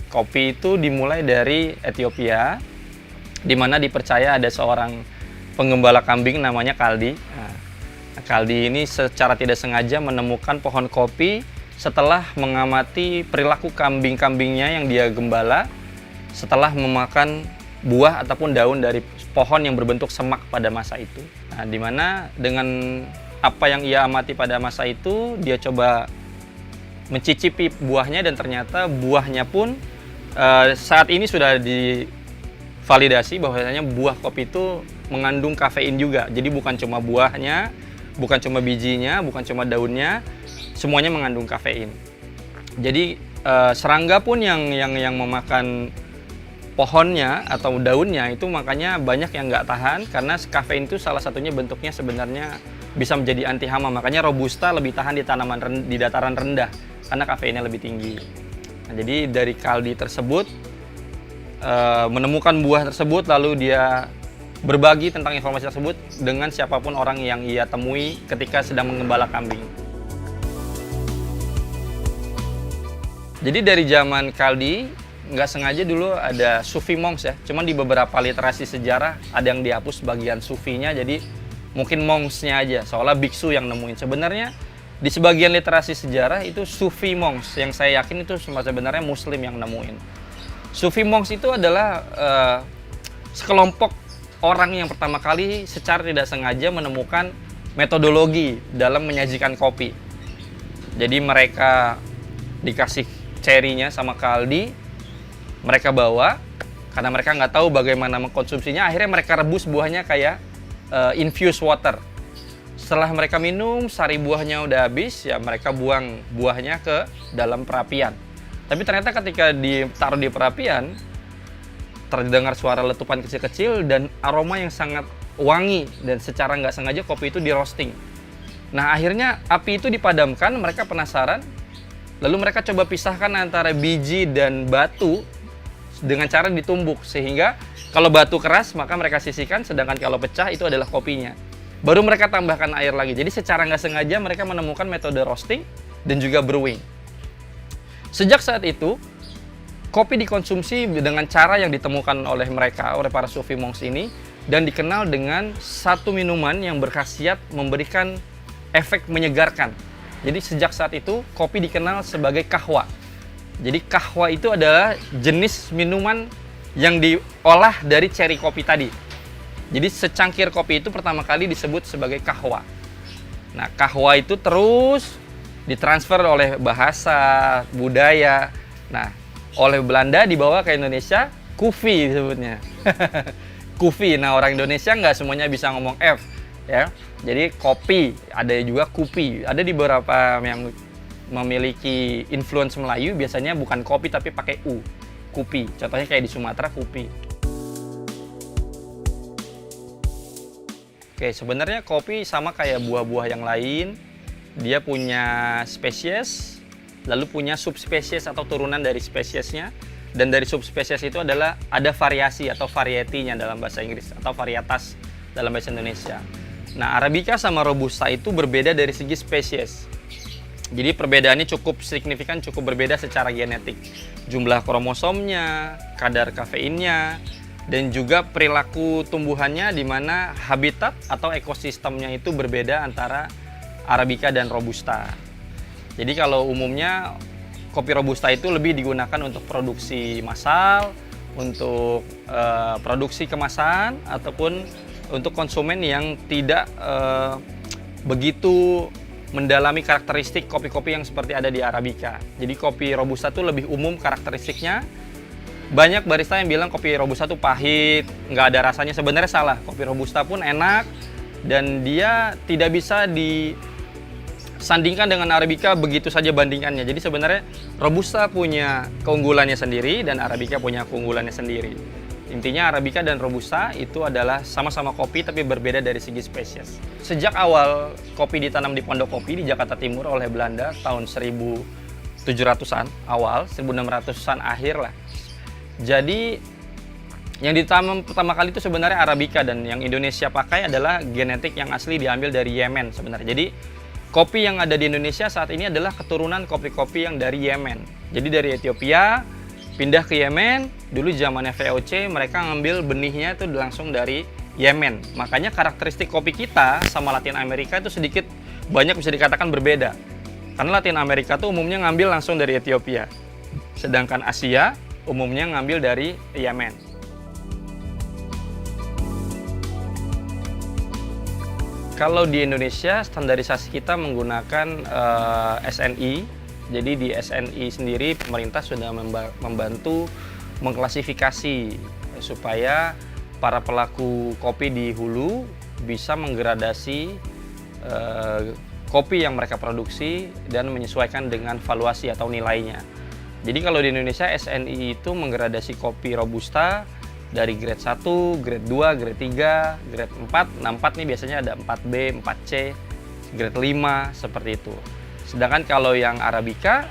Kopi itu dimulai dari Ethiopia, di mana dipercaya ada seorang penggembala kambing namanya Kaldi. Nah, Kaldi ini secara tidak sengaja menemukan pohon kopi setelah mengamati perilaku kambing-kambingnya yang dia gembala setelah memakan buah ataupun daun dari pohon yang berbentuk semak pada masa itu. Nah, di mana dengan apa yang ia amati pada masa itu, dia coba mencicipi buahnya dan ternyata buahnya pun saat ini sudah divalidasi bahwasanya buah kopi itu mengandung kafein juga. Jadi bukan cuma buahnya, bukan cuma bijinya, bukan cuma daunnya, semuanya mengandung kafein. Jadi serangga pun yang memakan pohonnya atau daunnya itu makanya banyak yang nggak tahan karena kafein itu salah satunya bentuknya sebenarnya bisa menjadi anti hama. Makanya robusta lebih tahan di di dataran rendah karena kafeinnya lebih tinggi. Nah, jadi dari Kaldi tersebut menemukan buah tersebut, lalu dia berbagi tentang informasi tersebut dengan siapapun orang yang ia temui ketika sedang mengembala kambing. Jadi dari zaman Kaldi nggak sengaja dulu ada Sufi monks ya, cuman di beberapa literasi sejarah ada yang dihapus bagian Sufinya, jadi mungkin monksnya aja, seolah biksu yang nemuin. Sebenarnya di sebagian literasi sejarah itu Sufi monks, yang saya yakin itu sebenarnya Muslim yang nemuin. Sufi monks itu adalah sekelompok orang yang pertama kali secara tidak sengaja menemukan metodologi dalam menyajikan kopi. Jadi mereka dikasih cerinya sama Kaldi, mereka bawa, karena mereka nggak tahu bagaimana mengkonsumsinya, akhirnya mereka rebus buahnya kayak infused water. Setelah mereka minum, sari buahnya udah habis, ya mereka buang buahnya ke dalam perapian. Tapi ternyata ketika ditaruh di perapian, terdengar suara letupan kecil-kecil dan aroma yang sangat wangi, dan secara nggak sengaja kopi itu di roasting. Nah, akhirnya api itu dipadamkan, mereka penasaran, lalu mereka coba pisahkan antara biji dan batu dengan cara ditumbuk, sehingga kalau batu keras maka mereka sisihkan, sedangkan kalau pecah itu adalah kopinya. Baru mereka tambahkan air lagi. Jadi secara nggak sengaja mereka menemukan metode roasting dan juga brewing. Sejak saat itu, kopi dikonsumsi dengan cara yang ditemukan oleh mereka, oleh para Sufi monks ini, dan dikenal dengan satu minuman yang berkhasiat memberikan efek menyegarkan. Jadi sejak saat itu, kopi dikenal sebagai kahwa. Jadi kahwa itu adalah jenis minuman yang diolah dari ceri kopi tadi. Jadi secangkir kopi itu pertama kali disebut sebagai kahwa. Nah, kahwa itu terus ditransfer oleh bahasa, budaya. Nah, oleh Belanda dibawa ke Indonesia, kufi disebutnya. Kufi. Nah, orang Indonesia nggak semuanya bisa ngomong F, ya. Jadi kopi, ada juga kupi. Ada di beberapa yang memiliki influence Melayu, biasanya bukan kopi tapi pakai U, kupi. Contohnya kayak di Sumatera, kupi. Oke, sebenarnya kopi sama kayak buah-buah yang lain. Dia punya spesies, lalu punya subspesies atau turunan dari spesiesnya. Dan dari subspesies itu adalah ada variasi atau variety-nya dalam bahasa Inggris, atau varietas dalam bahasa Indonesia. Nah, Arabica sama Robusta itu berbeda dari segi spesies. Jadi perbedaannya cukup signifikan, cukup berbeda secara genetik. Jumlah kromosomnya, kadar kafeinnya, dan juga perilaku tumbuhannya, di mana habitat atau ekosistemnya itu berbeda antara Arabica dan Robusta. Jadi kalau umumnya kopi Robusta itu lebih digunakan untuk produksi massal, untuk produksi kemasan, ataupun untuk konsumen yang tidak begitu mendalami karakteristik kopi-kopi yang seperti ada di Arabica. Jadi kopi Robusta itu lebih umum karakteristiknya. Banyak barista yang bilang kopi Robusta tuh pahit, nggak ada rasanya. Sebenarnya salah, kopi Robusta pun enak dan dia tidak bisa disandingkan dengan Arabica begitu saja bandingannya. Jadi sebenarnya Robusta punya keunggulannya sendiri dan Arabica punya keunggulannya sendiri. Intinya Arabica dan Robusta itu adalah sama-sama kopi tapi berbeda dari segi spesies. Sejak awal kopi ditanam di Pondok Kopi di Jakarta Timur oleh Belanda tahun 1700-an awal, 1600-an akhir lah. Jadi yang ditanam pertama kali itu sebenarnya Arabica, dan yang Indonesia pakai adalah genetik yang asli diambil dari Yemen sebenarnya. Jadi kopi yang ada di Indonesia saat ini adalah keturunan kopi-kopi yang dari Yemen. Jadi dari Ethiopia Pindah ke Yemen, dulu zamannya VOC mereka ngambil benihnya itu langsung dari Yemen. Makanya karakteristik kopi kita sama Latin Amerika itu sedikit banyak bisa dikatakan berbeda. Karena Latin Amerika tuh umumnya ngambil langsung dari Ethiopia. Sedangkan Asia umumnya ngambil dari Yemen. Kalau di Indonesia, standarisasi kita menggunakan SNI. Jadi di SNI sendiri pemerintah sudah membantu mengklasifikasi supaya para pelaku kopi di hulu bisa menggradasi kopi yang mereka produksi dan menyesuaikan dengan valuasi atau nilainya. Jadi kalau di Indonesia SNI itu menggradasi kopi Robusta dari grade 1, grade 2, grade 3, grade 4. Nah 4 nih biasanya ada 4B, 4C, grade 5 seperti itu. Sedangkan kalau yang Arabica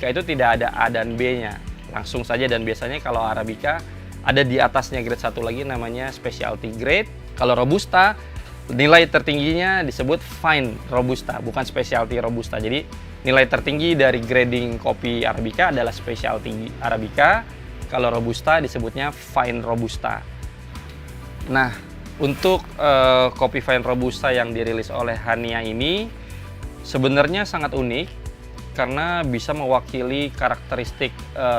itu tidak ada A dan B-nya, langsung saja, dan biasanya kalau Arabica ada di atasnya grade 1 lagi namanya specialty grade. Kalau Robusta nilai tertingginya disebut fine Robusta, bukan specialty Robusta. Jadi nilai tertinggi dari grading kopi Arabica adalah specialty Arabica. Kalau Robusta disebutnya fine Robusta. Nah, untuk kopi fine Robusta yang dirilis oleh Hania ini sebenarnya sangat unik karena bisa mewakili karakteristik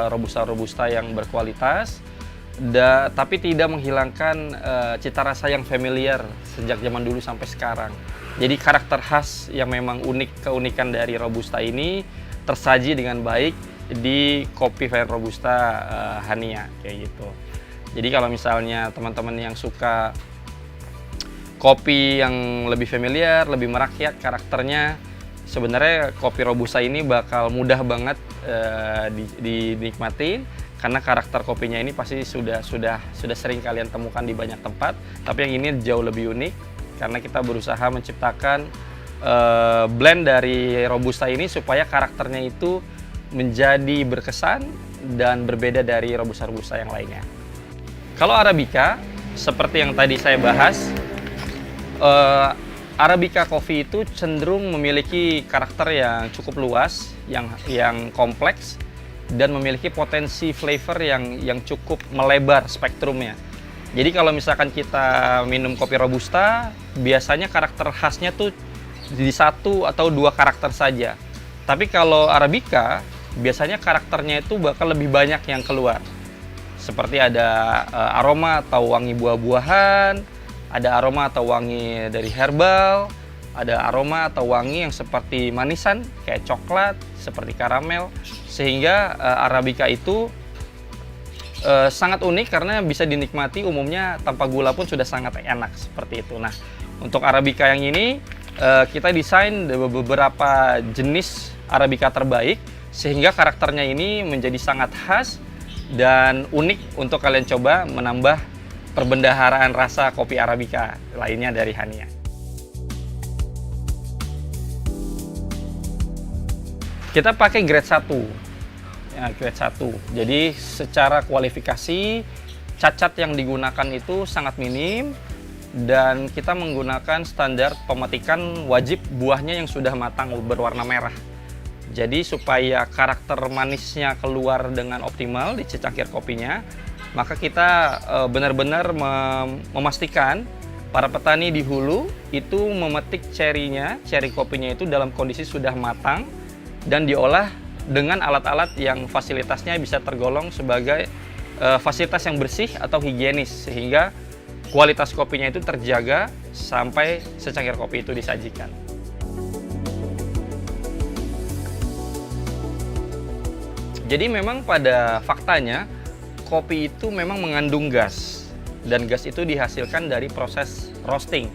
Robusta yang berkualitas, tapi tidak menghilangkan cita rasa yang familiar sejak zaman dulu sampai sekarang. Jadi karakter khas yang memang keunikan dari Robusta ini tersaji dengan baik di kopi fine Robusta Hania kayak gitu. Jadi kalau misalnya teman-teman yang suka kopi yang lebih familiar, lebih merakyat karakternya, sebenarnya kopi Robusta ini bakal mudah banget dinikmatin karena karakter kopinya ini pasti sudah sering kalian temukan di banyak tempat. Tapi yang ini jauh lebih unik karena kita berusaha menciptakan blend dari Robusta ini supaya karakternya itu menjadi berkesan dan berbeda dari Robusta yang lainnya. Kalau Arabica, seperti yang tadi saya bahas, Arabica Coffee itu cenderung memiliki karakter yang cukup luas, yang kompleks, dan memiliki potensi flavor yang cukup melebar spektrumnya. Jadi kalau misalkan kita minum kopi Robusta, biasanya karakter khasnya tuh di 1 atau 2 karakter saja. Tapi kalau Arabica, biasanya karakternya itu bakal lebih banyak yang keluar. Seperti ada aroma atau wangi buah-buahan, ada aroma atau wangi dari herbal, ada aroma atau wangi yang seperti manisan kayak coklat, seperti karamel, sehingga Arabica itu sangat unik karena bisa dinikmati umumnya tanpa gula pun sudah sangat enak seperti itu. Nah, untuk Arabica yang ini kita desain beberapa jenis Arabica terbaik sehingga karakternya ini menjadi sangat khas dan unik untuk kalian coba menambah perbendaharaan rasa kopi Arabica lainnya dari Hania. Kita pakai grade 1. Ya, grade 1. Jadi secara kualifikasi cacat yang digunakan itu sangat minim dan kita menggunakan standar pemetikan wajib buahnya yang sudah matang berwarna merah. Jadi supaya karakter manisnya keluar dengan optimal di secangkir kopinya, maka kita benar-benar memastikan para petani di hulu itu memetik cherry kopinya itu dalam kondisi sudah matang dan diolah dengan alat-alat yang fasilitasnya bisa tergolong sebagai fasilitas yang bersih atau higienis sehingga kualitas kopinya itu terjaga sampai secangkir kopi itu disajikan. Jadi memang pada faktanya kopi itu memang mengandung gas dan gas itu dihasilkan dari proses roasting.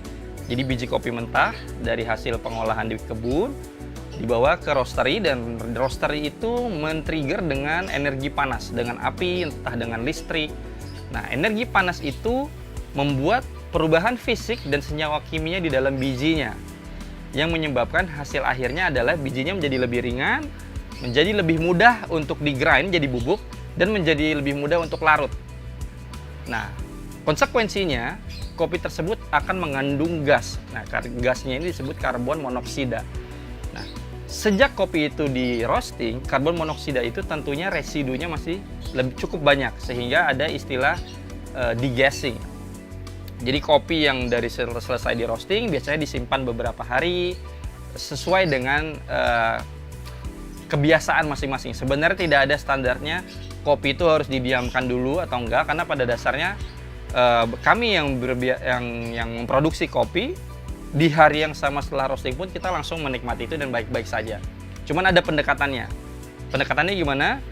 Jadi biji kopi mentah dari hasil pengolahan di kebun dibawa ke roastery dan roastery itu men-trigger dengan energi panas, dengan api, entah dengan listrik. Nah, energi panas itu membuat perubahan fisik dan senyawa kimia di dalam bijinya yang menyebabkan hasil akhirnya adalah bijinya menjadi lebih ringan, menjadi lebih mudah untuk di-grind jadi bubuk, dan menjadi lebih mudah untuk larut. Nah, konsekuensinya kopi tersebut akan mengandung gas. Nah, gasnya ini disebut karbon monoksida. Nah, Sejak kopi itu di roasting, karbon monoksida itu tentunya residunya masih cukup banyak, sehingga ada istilah degassing. Jadi kopi yang dari selesai di roasting biasanya disimpan beberapa hari sesuai dengan kebiasaan masing-masing. Sebenarnya tidak ada standarnya kopi itu harus didiamkan dulu atau enggak, karena pada dasarnya kami yang memproduksi kopi di hari yang sama setelah roasting pun kita langsung menikmati itu dan baik-baik saja. Cuman ada pendekatannya. Pendekatannya gimana?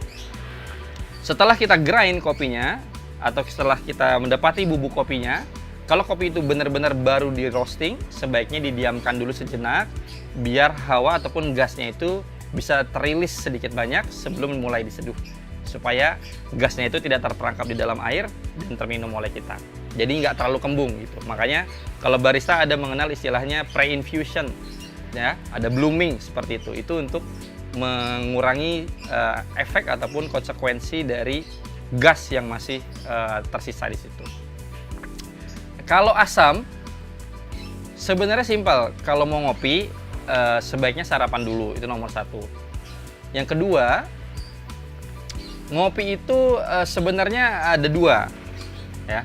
Setelah kita grind kopinya atau setelah kita mendapati bubuk kopinya, kalau kopi itu benar-benar baru di roasting, sebaiknya didiamkan dulu sejenak biar hawa ataupun gasnya itu bisa terilis sedikit banyak sebelum mulai diseduh, supaya gasnya itu tidak terperangkap di dalam air dan terminum oleh kita. Jadi nggak terlalu kembung gitu. Makanya kalau barista ada mengenal istilahnya pre-infusion, ya, ada blooming seperti itu. Itu untuk mengurangi efek ataupun konsekuensi dari gas yang masih tersisa di situ. Kalau asam, sebenarnya simpel. Kalau mau ngopi, sebaiknya sarapan dulu, itu nomor satu. Yang kedua, ngopi itu sebenarnya ada dua, ya,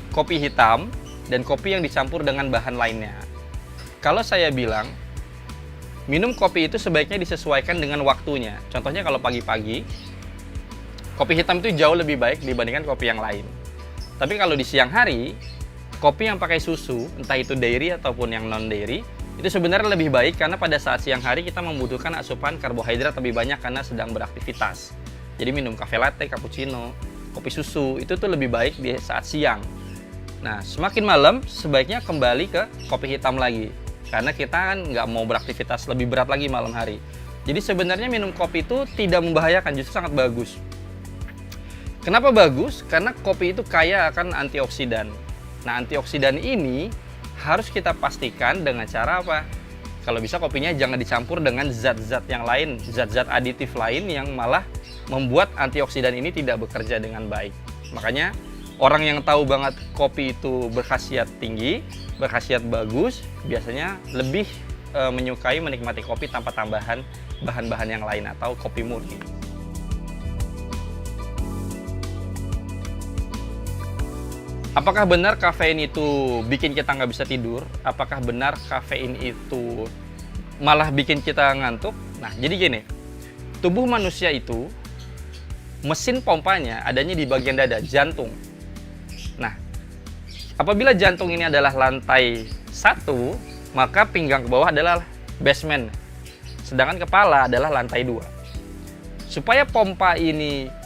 kopi hitam dan kopi yang dicampur dengan bahan lainnya. Kalau saya bilang, minum kopi itu sebaiknya disesuaikan dengan waktunya. Contohnya kalau pagi-pagi, kopi hitam itu jauh lebih baik dibandingkan kopi yang lain. Tapi kalau di siang hari, kopi yang pakai susu, entah itu dairy ataupun yang non-dairy, itu sebenarnya lebih baik karena pada saat siang hari kita membutuhkan asupan karbohidrat lebih banyak karena sedang beraktivitas. Jadi minum cafe latte, cappuccino, kopi susu, itu tuh lebih baik di saat siang. Nah, semakin malam sebaiknya kembali ke kopi hitam lagi. Karena kita kan nggak mau beraktivitas lebih berat lagi malam hari. Jadi sebenarnya minum kopi itu tidak membahayakan, justru sangat bagus. Kenapa bagus? Karena kopi itu kaya akan antioksidan. Nah, antioksidan ini harus kita pastikan dengan cara apa? Kalau bisa kopinya jangan dicampur dengan zat-zat yang lain, zat-zat aditif lain yang malah membuat antioksidan ini tidak bekerja dengan baik. Makanya orang yang tahu banget kopi itu berkhasiat tinggi, berkhasiat bagus, biasanya lebih menyukai menikmati kopi tanpa tambahan bahan-bahan yang lain atau kopi murni. Apakah benar kafein itu bikin kita nggak bisa tidur? Apakah benar kafein itu malah bikin kita ngantuk? Nah, jadi gini, tubuh manusia itu mesin pompanya adanya di bagian dada, jantung. Nah, apabila jantung ini adalah lantai 1, maka pinggang ke bawah adalah basement. Sedangkan kepala adalah lantai 2. Supaya pompa ini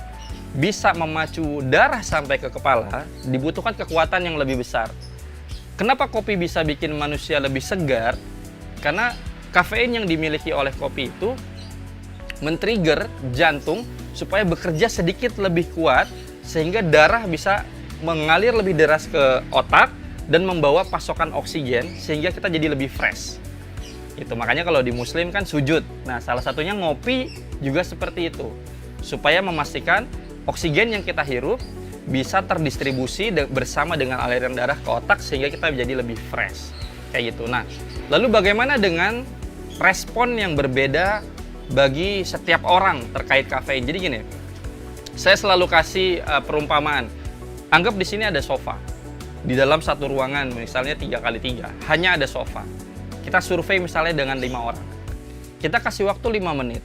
bisa memacu darah sampai ke kepala, dibutuhkan kekuatan yang lebih besar. Kenapa kopi bisa bikin manusia lebih segar? Karena kafein yang dimiliki oleh kopi itu men-trigger jantung supaya bekerja sedikit lebih kuat, sehingga darah bisa mengalir lebih deras ke otak dan membawa pasokan oksigen sehingga kita jadi lebih fresh. Itu makanya kalau di Muslim kan sujud. Nah, salah satunya ngopi juga seperti itu. Supaya memastikan oksigen yang kita hirup bisa terdistribusi bersama dengan aliran darah ke otak sehingga kita menjadi lebih fresh. Kayak gitu. Nah, lalu bagaimana dengan respon yang berbeda bagi setiap orang terkait kafein? Jadi gini, saya selalu kasih perumpamaan. Anggap di sini ada sofa. Di dalam satu ruangan, misalnya 3x3, hanya ada sofa. Kita survei misalnya dengan 5 orang. Kita kasih waktu 5 menit.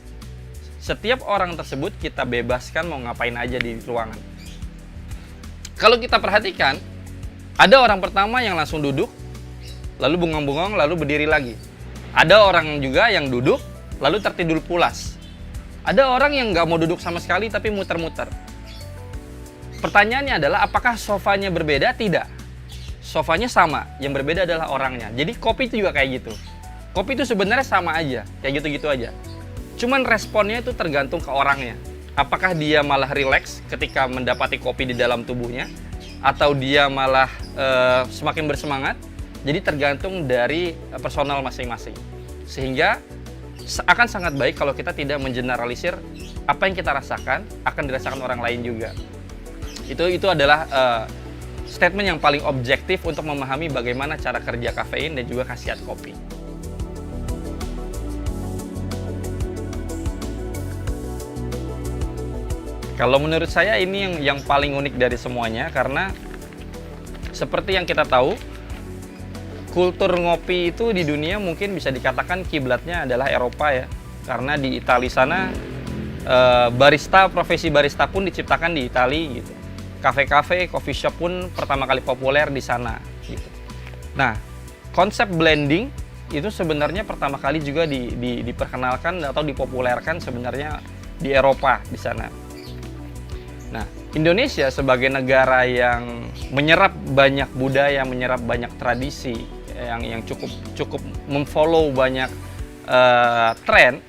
Setiap orang tersebut kita bebaskan mau ngapain aja di ruangan. Kalau kita perhatikan, ada orang pertama yang langsung duduk, lalu bengong-bengong, lalu berdiri lagi. Ada orang juga yang duduk, lalu tertidur pulas. Ada orang yang nggak mau duduk sama sekali tapi muter-muter. Pertanyaannya adalah apakah sofanya berbeda? Tidak. Sofanya sama, yang berbeda adalah orangnya. Jadi kopi itu juga kayak gitu. Kopi itu sebenarnya sama aja, kayak gitu-gitu aja. Cuman responnya itu tergantung ke orangnya. Apakah dia malah rileks ketika mendapati kopi di dalam tubuhnya, atau dia malah semakin bersemangat. Jadi tergantung dari personal masing-masing. Sehingga akan sangat baik kalau kita tidak mengeneralisir apa yang kita rasakan akan dirasakan orang lain juga. Itu adalah statement yang paling objektif untuk memahami bagaimana cara kerja kafein dan juga khasiat kopi. Kalau menurut saya ini yang paling unik dari semuanya, karena seperti yang kita tahu, kultur ngopi itu di dunia mungkin bisa dikatakan kiblatnya adalah Eropa ya. Karena di Italia sana profesi barista pun diciptakan di Italia gitu. Kafe-kafe, coffee shop pun pertama kali populer di sana gitu. Nah, konsep blending itu sebenarnya pertama kali juga diperkenalkan atau dipopulerkan sebenarnya di Eropa di sana. Nah, Indonesia sebagai negara yang menyerap banyak budaya, menyerap banyak tradisi, yang cukup memfollow banyak tren,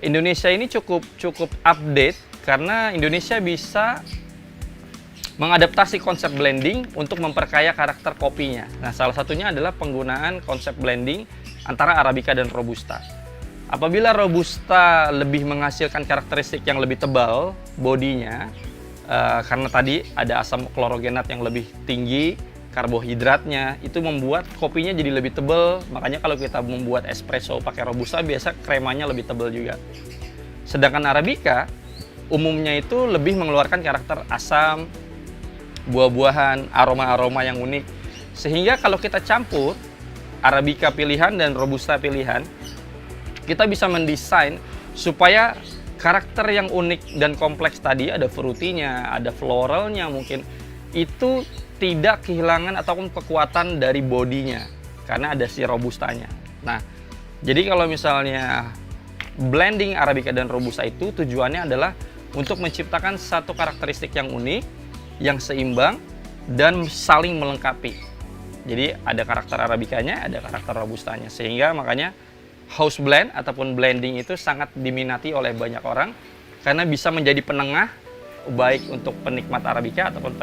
Indonesia ini cukup update karena Indonesia bisa mengadaptasi konsep blending untuk memperkaya karakter kopinya. Nah, salah satunya adalah penggunaan konsep blending antara Arabica dan Robusta. Apabila Robusta lebih menghasilkan karakteristik yang lebih tebal bodinya, karena tadi ada asam klorogenat yang lebih tinggi, karbohidratnya, itu membuat kopinya jadi lebih tebal. Makanya kalau kita membuat espresso pakai Robusta, biasa kremanya lebih tebal juga. Sedangkan Arabica, umumnya itu lebih mengeluarkan karakter asam, buah-buahan, aroma-aroma yang unik. Sehingga kalau kita campur Arabica pilihan dan Robusta pilihan, kita bisa mendesain supaya karakter yang unik dan kompleks tadi, ada fruitynya, ada floralnya mungkin, itu tidak kehilangan ataupun kekuatan dari bodinya karena ada si Robustanya. Nah, jadi kalau misalnya blending Arabica dan Robusta itu tujuannya adalah untuk menciptakan satu karakteristik yang unik, yang seimbang, dan saling melengkapi. Jadi ada karakter Arabicanya, ada karakter Robustanya, sehingga makanya house blend ataupun blending itu sangat diminati oleh banyak orang karena bisa menjadi penengah baik untuk penikmat Arabica ataupun